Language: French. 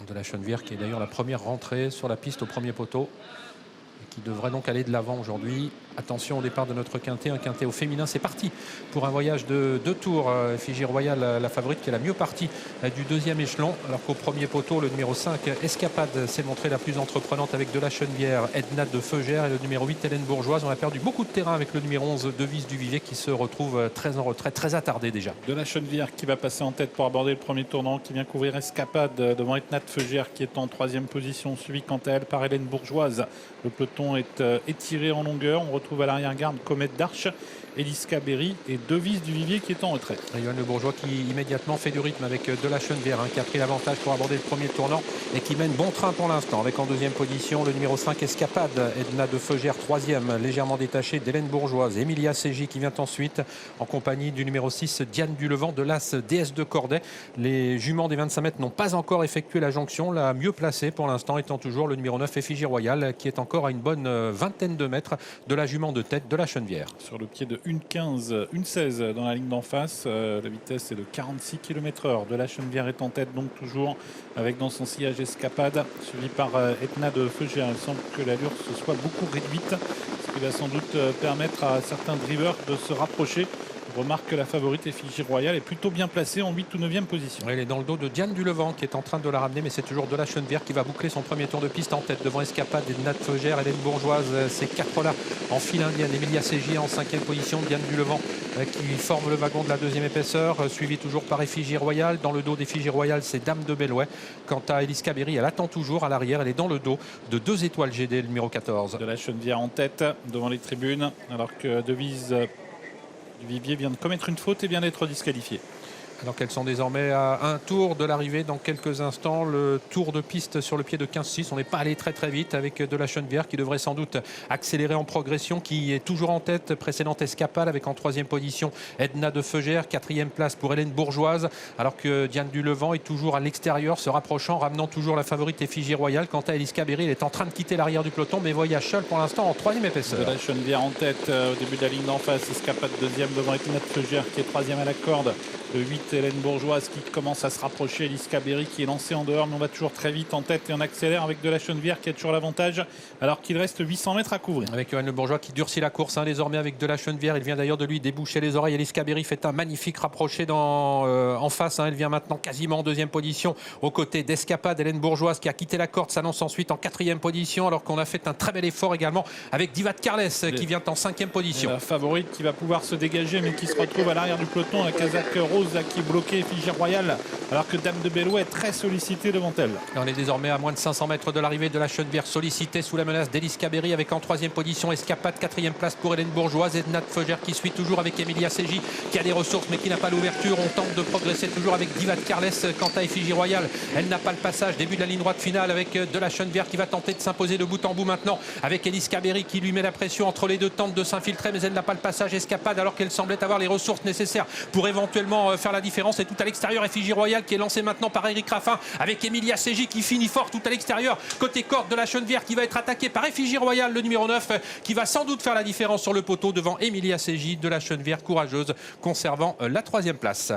de la Chenevière, qui est d'ailleurs la première rentrée sur la piste au premier poteau et qui devrait donc aller de l'avant aujourd'hui. Attention au départ de notre quintet, un quintet au féminin. C'est parti pour un voyage de 2 tours. Effigie Royale, la favorite, qui est la mieux partie du deuxième échelon. Alors qu'au premier poteau, le numéro 5, Escapade, s'est montrée la plus entreprenante avec de la Chenevière, Edna de Feugère et le numéro 8, Hélène Bourgeoise. On a perdu beaucoup de terrain avec le numéro 11, Devise du Vivier, qui se retrouve très en retrait, très attardé déjà. De la Chenevière qui va passer en tête pour aborder le premier tournant, qui vient couvrir Escapade devant Edna de Feugère, qui est en 3e position, suivi quant à elle par Hélène Bourgeoise. Le peloton est étiré en longueur. On retrouve à l'arrière-garde Comète d'Arche, Eliska Berry et Devise du Vivier qui est en retrait. Yoann Le Bourgeois qui immédiatement fait du rythme avec de la Chenevière, qui a pris l'avantage pour aborder le premier tournant et qui mène bon train pour l'instant, avec en 2e position le numéro 5, Escapade, Edna de Feugère 3e, légèrement détachée d'Hélène Bourgeoise, Emilia Ségy qui vient ensuite en compagnie du numéro 6, Diane Dulevant de l'As DS de Corday. Les juments des 25 mètres n'ont pas encore effectué la jonction, la mieux placée pour l'instant étant toujours le numéro 9, Effigie Royale, qui est encore à une bonne vingtaine de mètres de la jument de tête de la Chenevière. Sur le pied de 1,15, 1,16 dans la ligne d'en face. La vitesse est de 46 km/h. De la Chenevière est en tête, donc toujours avec dans son sillage Escapade, suivi par Edna de Feugère. Il semble que l'allure se soit beaucoup réduite, ce qui va sans doute permettre à certains drivers de se rapprocher. On remarque que la favorite Effigie Royale est plutôt bien placée en 8 ou 9e position. Elle est dans le dos de Diane Dulevant qui est en train de la ramener, mais c'est toujours de la Chenevière qui va boucler son premier tour de piste en tête devant Escapade, Edna de Feugère, Hélène Bourgeoise. Ces 4-là en file indienne. Emilia Ségy en 5e position, Diane Dulevant qui forme le wagon de la 2e épaisseur, suivi toujours par Effigie Royale. Dans le dos d'Effigie Royale, c'est Dame de Bellouet. Quant à Eliska Berry, elle attend toujours à l'arrière. Elle est dans le dos de 2 étoiles GD, le numéro 14. De la Chenevière en tête devant les tribunes, alors que Devise du Vivier vient de commettre une faute et vient d'être disqualifiée. Alors qu'elles sont désormais à un tour de l'arrivée dans quelques instants. Le tour de piste sur le pied de 15-6. On n'est pas allé très vite avec de la Chenevière qui devrait sans doute accélérer en progression, qui est toujours en tête. Précédente Escapade avec en 3e position Edna de Feugère, 4e place pour Hélène Bourgeoise, alors que Diane Dulevant est toujours à l'extérieur, se rapprochant, ramenant toujours la favorite Effigie Royale. Quant à Eliska Berry, elle est en train de quitter l'arrière du peloton, mais voyage seul pour l'instant en 3e épaisseur. De la Chenevière en tête au début de la ligne d'en face. Escapade 2e devant Edna de Feugère qui est 3e à la corde. Le 8, Hélène Bourgeoise qui commence à se rapprocher. Eliska Berry qui est lancée en dehors, mais on va toujours très vite en tête et on accélère avec de la Chenevière qui a toujours l'avantage alors qu'il reste 800 mètres à couvrir. Avec Yoann Le Bourgeois qui durcit la course désormais avec de la Chenevière. Il vient d'ailleurs de lui déboucher les oreilles. Eliska Berry fait un magnifique rapproché en face. Elle vient maintenant quasiment en 2e position aux côtés d'Escapade. Hélène Bourgeoise qui a quitté la corde s'annonce ensuite en 4e position, alors qu'on a fait un très bel effort également avec Diva de Carles qui vient en 5e position. La favorite qui va pouvoir se dégager mais qui se retrouve à l'arrière du peloton. La casaque rose qui est bloquée, Effigie Royale, alors que Dame de Bellouet est très sollicitée devant elle. Et on est désormais à moins de 500 mètres de l'arrivée de la Chenevière, sollicitée sous la menace d'Eliska Berry avec en 3e position Escapade, 4e place pour Hélène Bourgeoise, Edna de Feugère qui suit toujours avec Emilia Ségy qui a des ressources mais qui n'a pas l'ouverture. On tente de progresser toujours avec Diva de Carles. Quant à Effigie Royale, elle n'a pas le passage. Début de la ligne droite finale avec de la Chenevière qui va tenter de s'imposer de bout en bout maintenant avec Eliska Berry qui lui met la pression entre les deux, tente de s'infiltrer mais elle n'a pas le passage. Escapade, alors qu'elle semblait avoir les ressources nécessaires pour éventuellement faire la différence, et tout à l'extérieur Effigie Royale qui est lancée maintenant par Eric Raffin avec Emilia Ségy qui finit fort tout à l'extérieur côté corde de la Chenevière qui va être attaquée par Effigie Royale, le numéro 9, qui va sans doute faire la différence sur le poteau devant Emilia Ségy. De la Chenevière courageuse conservant la 3e place.